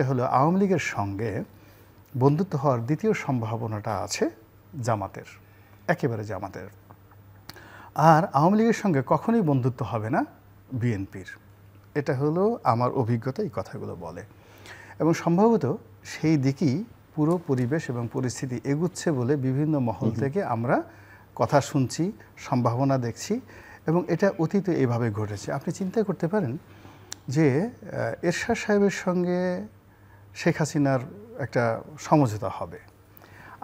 একটা হলো আওয়ামী লীগের সঙ্গে বন্ধুত্ব হওয়ার দ্বিতীয় সম্ভাবনাটা আছে জামাতের, একেবারে জামাতের। আর আওয়ামী লীগের সঙ্গে কখনোই বন্ধুত্ব হবে না বিএনপির। এটা হলো আমার অভিজ্ঞতা, এই কথাগুলো বলে। এবং সম্ভবত সেই দিকেই পুরো পরিবেশ এবং পরিস্থিতি এগুচ্ছে বলে বিভিন্ন মহল থেকে আমরা কথা শুনছি, সম্ভাবনা দেখছি, এবং এটা অতীতে এভাবে ঘটেছে। আপনি চিন্তা করতে পারেন যে এরশাদ সাহেবের সঙ্গে শেখ হাসিনার একটা সমঝোতা হবে,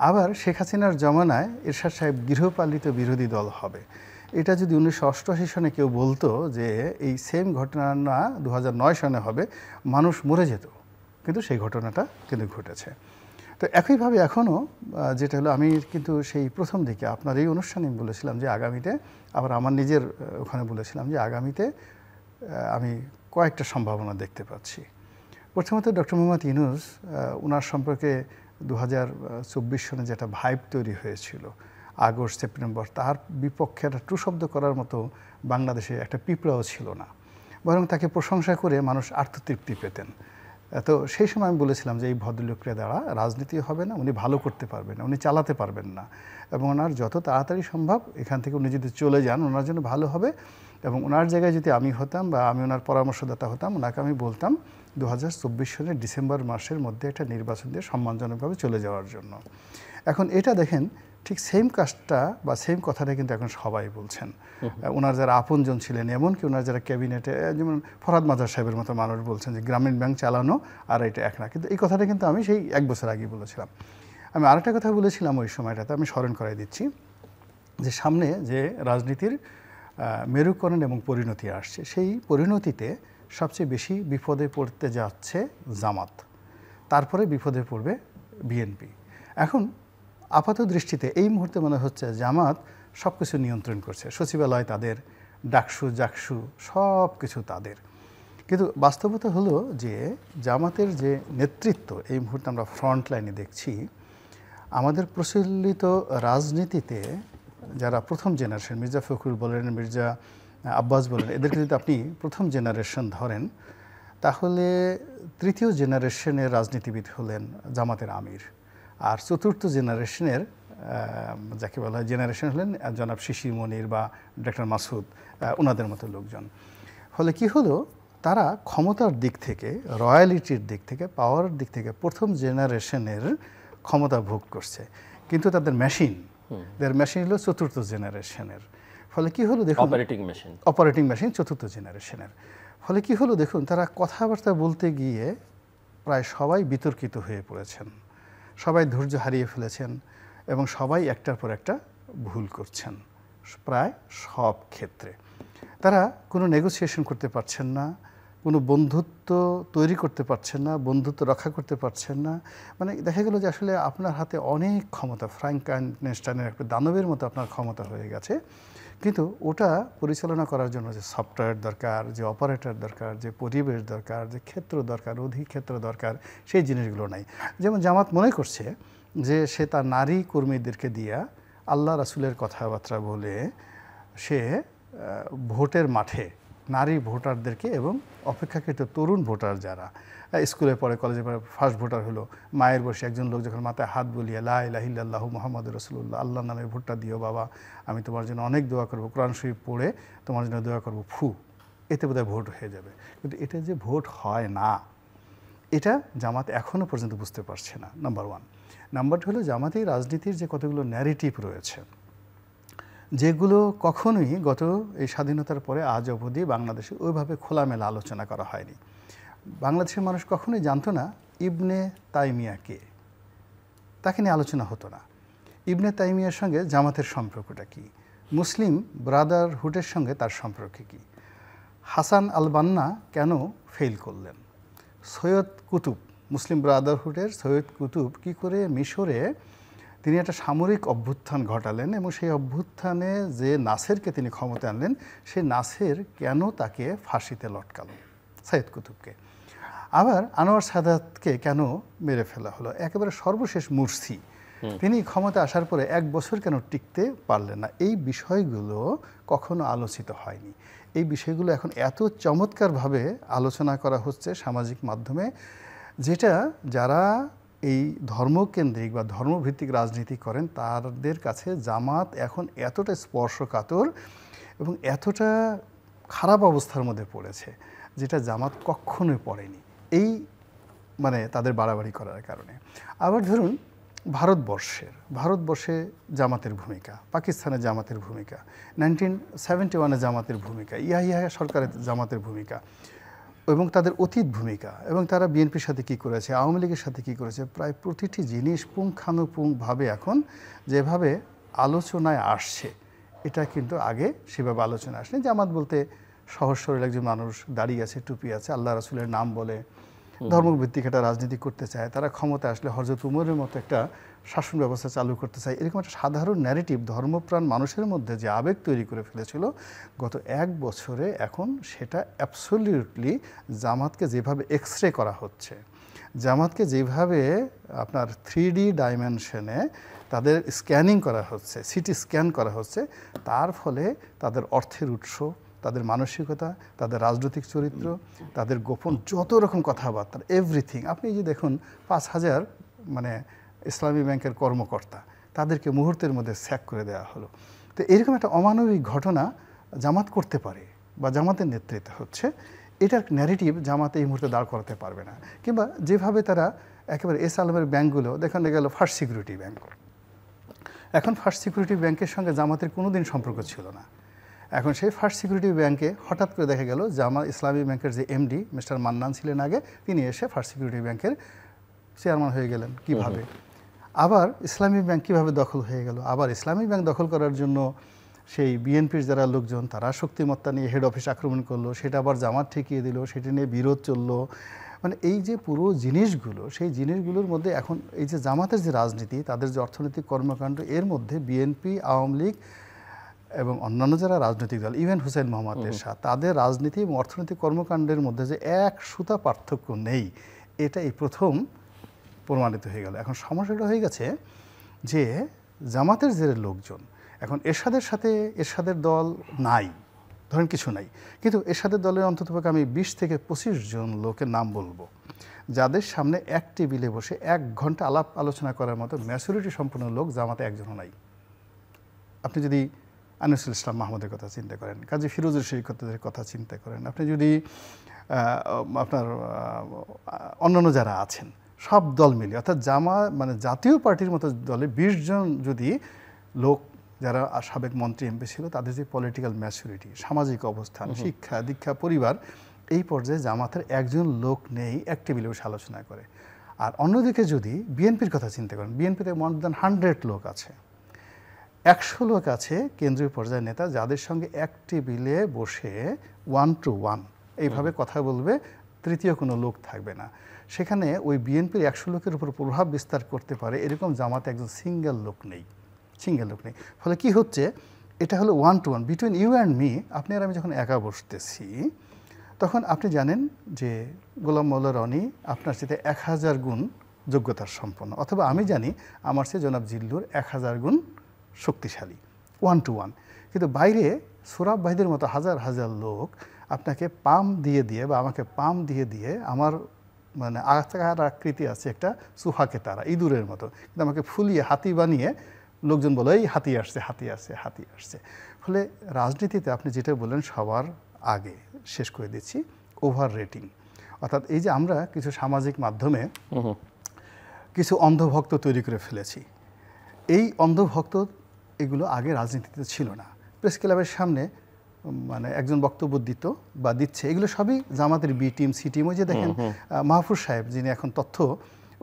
আবার শেখ হাসিনার জমানায় এরশাদ সাহেব গৃহপালিত বিরোধী দল হবে। এটা যদি 1988 সনে কেউ বলতো যে এই সেম ঘটনা না 2009 সনে হবে, মানুষ মরে যেত, কিন্তু সেই ঘটনাটা কিন্তু ঘটেছে। তো একইভাবে এখনও যেটা হলো, আমি কিন্তু সেই প্রথম দিকে আপনার এই অনুষ্ঠানে বলেছিলাম যে আগামীতে, আবার আমার নিজের ওখানে বলেছিলাম যে আগামীতে আমি কয়েকটা সম্ভাবনা দেখতে পাচ্ছি। প্রথমত ডক্টর মোহাম্মদ ইউনূস, ওনার সম্পর্কে 2024 সনে যেটা ভাইব তৈরি হয়েছিল আগস্ট সেপ্টেম্বর, তার বিপক্ষে একটা ট্রু শব্দ করার মতো বাংলাদেশে একটা পিঁপড়াও ছিল না, বরং তাকে প্রশংসা করে মানুষ আত্মতৃপ্তি পেতেন। তো সেই সময় আমি বলেছিলাম যে এই ভদ্রলোকের দ্বারা রাজনীতি হবে না, উনি ভালো করতে পারবেন না, উনি চালাতে পারবেন না, এবং ওনার যত তাড়াতাড়ি সম্ভব এখান থেকে উনি যদি চলে যান ওনার জন্য ভালো হবে। এবং ওনার জায়গায় যদি আমি হতাম বা আমি ওনার পরামর্শদাতা হতাম, ওনাকে আমি বলতাম 2024 সালের ডিসেম্বর মাসের মধ্যে একটা নির্বাচন দিয়ে সম্মানজনকভাবে চলে যাওয়ার জন্য। এখন এটা দেখেন, ঠিক সেম কাজটা বা সেম কথাটা কিন্তু এখন সবাই বলছেন। ওনার যারা আপনজন ছিলেন, এমনকি ওনার যারা ক্যাবিনেটে, যেমন ফরহাদ মাজার সাহেবের মতো মানুষ বলছেন যে গ্রামীণ ব্যাংক চালানো আর এটা এক না। কিন্তু এই কথাটা কিন্তু আমি সেই 1 বছর আগে বলেছিলাম। আমি আরেকটা কথা বলেছিলাম ওই সময়টাতে, আমি স্মরণ করাই দিচ্ছি, যে সামনে যে রাজনীতির মেরুকরণ এবং পরিণতি আসছে, সেই পরিণতিতে সবচেয়ে বেশি বিপদে পড়তে যাচ্ছে জামাত, তারপরে বিপদে পড়বে বিএনপি। এখন আপাত দৃষ্টিতে এই মুহূর্তে মনে হচ্ছে জামাত সব কিছু নিয়ন্ত্রণ করছে, সচিবালয় তাদের, ডাকসু জাকসু সব কিছু তাদের। কিন্তু বাস্তবতা হলো যে জামাতের যে নেতৃত্ব এই মুহূর্তে আমরা ফ্রন্ট লাইনে দেখছি, আমাদের প্রচলিত রাজনীতিতে যারা প্রথম জেনারেশন, মির্জা ফখরুল বলেন, মির্জা আব্বাস বলেন, এদেরকে যদি আপনি প্রথম জেনারেশন ধরেন, তাহলে তৃতীয় জেনারেশনের রাজনীতিবিদ হলেন জামাতের আমির, আর চতুর্থ জেনারেশনের যাকে বলা হয় জেনারেশন হলেন জনাব শিশির মনির বা ডক্টর মাসুদ, ওনাদের মতো লোকজন। ফলে কি হলো, তারা ক্ষমতার দিক থেকে, রয়্যালিটির দিক থেকে, পাওয়ারের দিক থেকে প্রথম জেনারেশনের ক্ষমতা ভোগ করছে, কিন্তু তাদের মেশিন হলো চতুর্থ জেনারেশনের। ফলে কি হলো দেখুন, অপারেটিং মেশিন চতুর্থ জেনারেশনের। ফলে কি হলো দেখুন, তারা কথাবার্তা বলতে গিয়ে প্রায় সবাই বিতর্কিত হয়ে পড়েছেন, সবাই ধৈর্য হারিয়ে ফেলেছেন, এবং সবাই একটার পর একটা ভুল করছেন। প্রায় সব ক্ষেত্রে তারা কোনো নেগোসিয়েশন করতে পারছেন না, কোনো বন্ধুত্ব তৈরি করতে পারছেন না, বন্ধুত্ব রক্ষা করতে পারছেন না। মানে দেখা গেল যে আসলে আপনার হাতে অনেক ক্ষমতা, ফ্র্যাঙ্কেনস্টাইনের একটা দানবের মতো আপনার ক্ষমতা হয়ে গেছে, কিন্তু ওটা পরিচালনা করার জন্য যে সফটওয়্যার দরকার, যে অপারেটর দরকার, যে পরিবেশ দরকার, যে ক্ষেত্র দরকার, অধিক্ষেত্র দরকার, সেই জিনিসগুলো নাই। যেমন জামাত মনে করছে যে সে তার নারী কর্মীদেরকে দিয়া আল্লাহ রাসূলের কথাবার্তা বলে সে ভোটের মাঠে নারী ভোটারদেরকে এবং অপেক্ষাকৃত তরুণ ভোটার যারা স্কুলে পড়ে, কলেজে পড়ে, ফার্স্ট ভোটার হলো, মায়ের বয়সে একজন লোক যখন মাথায় হাত বুলিয়ে লা ইলাহা ইল্লাল্লাহু মুহাম্মাদুর রাসূলুল্লাহ, আল্লাহর নামে ভোটটা দিও বাবা, আমি তোমার জন্য অনেক দোয়া করবো, কোরআন শরীফ পড়ে তোমার জন্য দোয়া করবো, এতে বোধহয় ভোট হয়ে যাবে। কিন্তু এটা যে ভোট হয় না, এটা জামাত এখনও পর্যন্ত বুঝতে পারছে না, নাম্বার 1। নাম্বার 2 হলো জামাতের রাজনীতির যে কতগুলো ন্যারেটিভ রয়েছে, যেগুলো কখনোই গত এই স্বাধীনতার পরে আজ অবধি বাংলাদেশে ওইভাবে খোলামেলা আলোচনা করা হয়নি। বাংলাদেশের মানুষ কখনোই জানতো না ইবনে তাইমিয়া কে, তাকে নিয়ে আলোচনা হতো না। ইবনে তাইমিয়ার সঙ্গে জামাতের সম্পর্কটা কী, মুসলিম ব্রাদারহুডের সঙ্গে তার সম্পর্ক কী, হাসান আল বান্না কেন ফেল করলেন, সৈয়দ কুতুব, মুসলিম ব্রাদারহুডের সৈয়দ কুতুব কী করে মিশরে তিনি একটা সামরিক অভ্যুত্থান ঘটালেন, এবং সেই অভ্যুত্থানে যে নাসেরকে তিনি ক্ষমতা আনলেন, সেই নাসের কেন তাকে ফাঁসিতে লটকালেন, সৈয়দ কুতুবকে। আবার আনোয়ার সাদাতকে কেন মেরে ফেলা হলো, একেবারে সর্বশেষ মুরসি, তিনি ক্ষমতা আসার পরে 1 বছর কেন টিকতে পারলেন না। এই বিষয়গুলো কখনো আলোচিত হয়নি। এই বিষয়গুলো এখন এত চমৎকারভাবে আলোচনা করা হচ্ছে সামাজিক মাধ্যমে, যেটা যারা এই ধর্মকেন্দ্রিক বা ধর্মভিত্তিক রাজনীতি করেন তাদের কাছে জামাত এখন এতটা স্পর্শকাতর এবং এতটা খারাপ অবস্থার মধ্যে পড়েছে যেটা জামাত কখনোই পড়েনি এই মানে তাদের বাড়াবাড়ি করার কারণে। আবার ধরুন ভারতবর্ষে জামাতের ভূমিকা, পাকিস্তানে জামাতের ভূমিকা, 1971-এ জামাতের ভূমিকা, ইয়াহিয়া সরকারের জামাতের ভূমিকা এবং তাদের অতীত ভূমিকা এবং তারা বিএনপির সাথে কী করেছে, আওয়ামী লীগের সাথে কী করেছে, প্রায় প্রতিটি জিনিস পুঙ্খানুপুঙ্খভাবে এখন যেভাবে আলোচনায় আসছে এটা কিন্তু আগে সেভাবে আলোচনায় আসেনি। জামাত বলতে সহজ সরল একজন মানুষ, দাঁড়িয়ে আছে, টুপি আছে, আল্লাহ রাসূলের নাম বলে ধর্মভিত্তিক একটা রাজনীতি করতে চায়, তারা ক্ষমতা আসলে হযরত উমরের মতো একটা শাসন ব্যবস্থা চালু করতে চায়, এরকম একটা সাধারণ ন্যারেটিভ ধর্মপ্রাণ মানুষের মধ্যে যে আবেগ তৈরি করে ফেলেছিল গত 1 বছরে এখন সেটা অ্যাবসলিউটলি জামাতকে যেভাবে এক্সরে করা হচ্ছে, জামাতকে যেভাবে আপনার 3D ডাইমেনশনে তাদের স্ক্যানিং করা হচ্ছে, সিটি স্ক্যান করা হচ্ছে, তার ফলে তাদের অর্থের উৎস, তাদের মানসিকতা, তাদের রাজনৈতিক চরিত্র, তাদের গোপন যত রকম কথাবার্তা, এভরিথিং। আপনি যে দেখুন 5,000 মানে ইসলামী ব্যাংকের কর্মকর্তা তাদেরকে মুহূর্তের মধ্যে স্যাক করে দেওয়া হলো। তো এরকম একটা অমানবিক ঘটনা জামাত করতে পারে বা জামাতের নেতৃত্বে হচ্ছে, এটার ন্যারেটিভ জামাত এই মুহূর্তে দাঁড় করাতে পারবে না। কিংবা যেভাবে তারা একেবারে এস আলমের ব্যাংকগুলো দেখানো গেল ফার্স্ট সিকিউরিটি ব্যাংক, এখন ফার্স্ট সিকিউরিটি ব্যাংকের সঙ্গে জামাতের কোনো দিন সম্পর্ক ছিল না, এখন সেই ফার্স্ট সিকিউরিটি ব্যাংকে হঠাৎ করে দেখা গেল ইসলামী ব্যাংকের যে এমডি মিস্টার মান্নান ছিলেন আগে, তিনি এসে ফার্স্ট সিকিউরিটি ব্যাংকের চেয়ারম্যান হয়ে গেলেন। কিভাবে আবার ইসলামী ব্যাংক কীভাবে দখল হয়ে গেল, আবার ইসলামী ব্যাংক দখল করার জন্য সেই বিএনপির যারা লোকজন তারা শক্তিমত্তা নিয়ে হেড অফিস আক্রমণ করলো, সেটা আবার জামাত ঠেকিয়ে দিল, সেটা নিয়ে বিরোধ চললো। মানে এই যে পুরো জিনিসগুলো, সেই জিনিসগুলোর মধ্যে এখন এই যে জামাতের যে রাজনীতি, তাদের যে অর্থনৈতিক কর্মকাণ্ড, এর মধ্যে বিএনপি, আওয়ামী লীগ এবং অন্যান্য যারা রাজনৈতিক দল, ইভেন হুসেইন মোহাম্মদ এরশাদ, তাদের রাজনীতি এবং অর্থনৈতিক কর্মকাণ্ডের মধ্যে যে এক সুতা পার্থক্য নেই, এটা এই প্রথম প্রমাণিত হয়ে গেল। এখন সমস্যাটা হয়ে গেছে যে জামাতের যে লোকজন এখন এরশাদের সাথে, এরশাদের দল নাই, ধরেন কিছু নাই, কিন্তু এরশাদের দলের অন্ততপক্ষে আমি 20 থেকে 25 জন লোকের নাম বলবো যাদের সামনে এক টেবিলে বসে 1 ঘন্টা আলাপ আলোচনা করার মতো ম্যাচুরিটি সম্পন্ন লোক জামাতে একজনও নাই। আপনি যদি আনিসুল ইসলাম মাহমুদের কথা চিন্তা করেন, কাজী ফিরোজুর শরীফের কথা চিন্তা করেন, আপনি যদি আপনার অন্যান্য যারা আছেন সব দল মিলে, অর্থাৎ মানে জাতীয় পার্টির মতো দলে 20 জন যদি লোক যারা সাবেক মন্ত্রী এমপি ছিল, তাদের যে পলিটিক্যাল ম্যাচুরিটি, সামাজিক অবস্থান, শিক্ষা দীক্ষা, পরিবার, এই পর্যায়ে জামাতের একজন লোক নেই এক টেবিলে বসে আলোচনা করে। আর অন্যদিকে যদি বিএনপির কথা চিন্তা করেন, বিএনপিতে মোর দ্যান 100 লোক আছে, 100 লোক আছে কেন্দ্রীয় পর্যায়ের নেতা যাদের সঙ্গে এক টেবিলে বসে 1 to 1 এইভাবে কথা বলবে, তৃতীয় কোনো লোক থাকবে না। সেখানে ওই বিএনপির 100 লোকের উপর প্রভাব বিস্তার করতে পারে এরকম জামাতে একজন সিঙ্গেল লোক নেই। ফলে কি হচ্ছে, এটা হলো 1 to 1 between you and me. আপনি আর আমি যখন একা বসতেছি তখন আপনি জানেন যে গোলাম মৌলা রনি আপনার সাথে 1000 গুণ যোগ্যতার সম্পন্ন, অথবা আমি জানি আমার চেয়ে জনাব জিল্লুর 1000 গুণ শক্তিশালী, 1 to 1। কিন্তু বাইরে সোরাব ভাইদের মতো হাজার হাজার লোক আপনাকে পাম দিয়ে দিয়ে বা আমাকে পাম দিয়ে দিয়ে, আমার মানে আকার আকৃতি আছে একটা সুহাকে তারা ইঁদুরের মতো, কিন্তু আমাকে ফুলিয়ে হাতি বানিয়ে লোকজন বলে এই হাতি আসছে, হাতি আসছে, হাতি আসছে। ফলে রাজনীতিতে আপনি যেটা বললেন সবার আগে শেষ করে দিচ্ছি, ওভার রেটিং। অর্থাৎ এই যে আমরা কিছু সামাজিক মাধ্যমে কিছু অন্ধভক্ত তৈরি করে ফেলেছি, এই অন্ধভক্ত এগুলো আগে রাজনীতিতে ছিল না। প্রেস ক্লাবের সামনে মানে একজন বক্তব্য দিত বা দিচ্ছে, এগুলো সবই জামাতের বি টিম, সি টিম। ওই যে দেখেন মাহফুজ সাহেব যিনি এখন তথ্য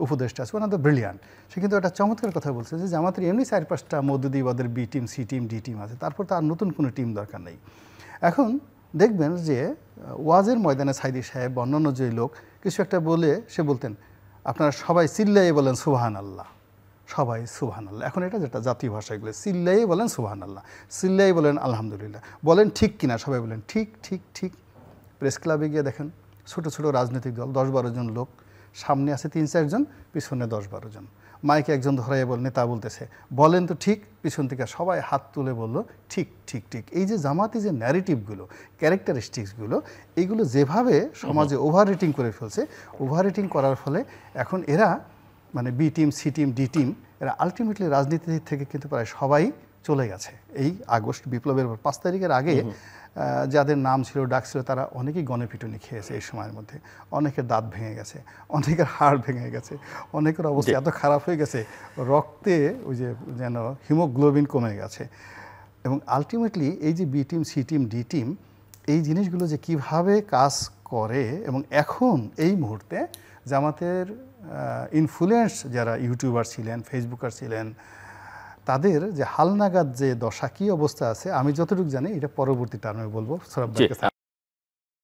উপদেষ্টা আছে, ওনার তো ব্রিলিয়ান্ট, সে কিন্তু একটা চমৎকার কথা বলছে যে জামাতের এমনি 4-5টা মওদুদিবাদের B team, C team, D team আছে, তারপর তার নতুন কোনো টিম দরকার নেই। এখন দেখবেন যে ওয়াজের ময়দানে সাইদি সাহেব বা অন্যান্য যে লোক কিছু একটা বলে সে বলতেন, আপনারা সবাই চিল্লাইয়ে বলেন সুবহান আল্লাহ, সবাই সুবহান আল্লাহ। এখন এটা যেটা জাতীয় ভাষাগুলো, চিল্লাইয়ে বলেন সুবহান আল্লাহ, চিল্লাইয়ে বলেন আলহামদুলিল্লাহ, বলেন ঠিক কিনা, সবাই বলেন ঠিক ঠিক ঠিক। প্রেস ক্লাবে গিয়ে দেখেন ছোটো ছোটো রাজনৈতিক দল 10-12 জন লোক সামনে আছে 3-4 জন, পিছনে 10-12 জন। মাইকে একজন ধরাইয়া নেতা বলতেছে, বলেন তো ঠিক, পিছন থেকে সবাই হাত তুলে বলল ঠিক ঠিক ঠিক। এই যে জামাতি যে ন্যারেটিভগুলো, ক্যারেক্টারিস্টিক্সগুলো, এইগুলো যেভাবে সমাজে ওভার রেটিং করে ফেলছে, ওভার রেটিং করার ফলে এখন এরা মানে B team, C team, D team, এরা আলটিমেটলি রাজনীতি থেকে কিন্তু প্রায় সবাই চলে গেছে। এই আগস্ট বিপ্লবের 5 তারিখের আগে যাদের নাম ছিল, ডাক ছিল, তারা অনেকেই গণপিটুনি খেয়েছে এই সময়ের মধ্যে। অনেকের দাঁত ভেঙে গেছে, অনেকের হাড় ভেঙে গেছে, অনেকের অবস্থা এত খারাপ হয়ে গেছে, রক্তে ওই যে যেন হিমোগ্লোবিন কমে গেছে। এবং আলটিমেটলি এই যে B team, C team, D team, এই জিনিসগুলো যে কিভাবে কাজ করে, এবং এখন এই মুহূর্তে জামাতের ইনফ্লুয়েন্স যারা ইউটিউবার ছিলেন, ফেসবুকার ছিলেন, তাদের যে হালনাগাদ যে দশা, কী অবস্থা আছে, আমি যতটুকু জানি এটা পরবর্তী টার্মে বলবো।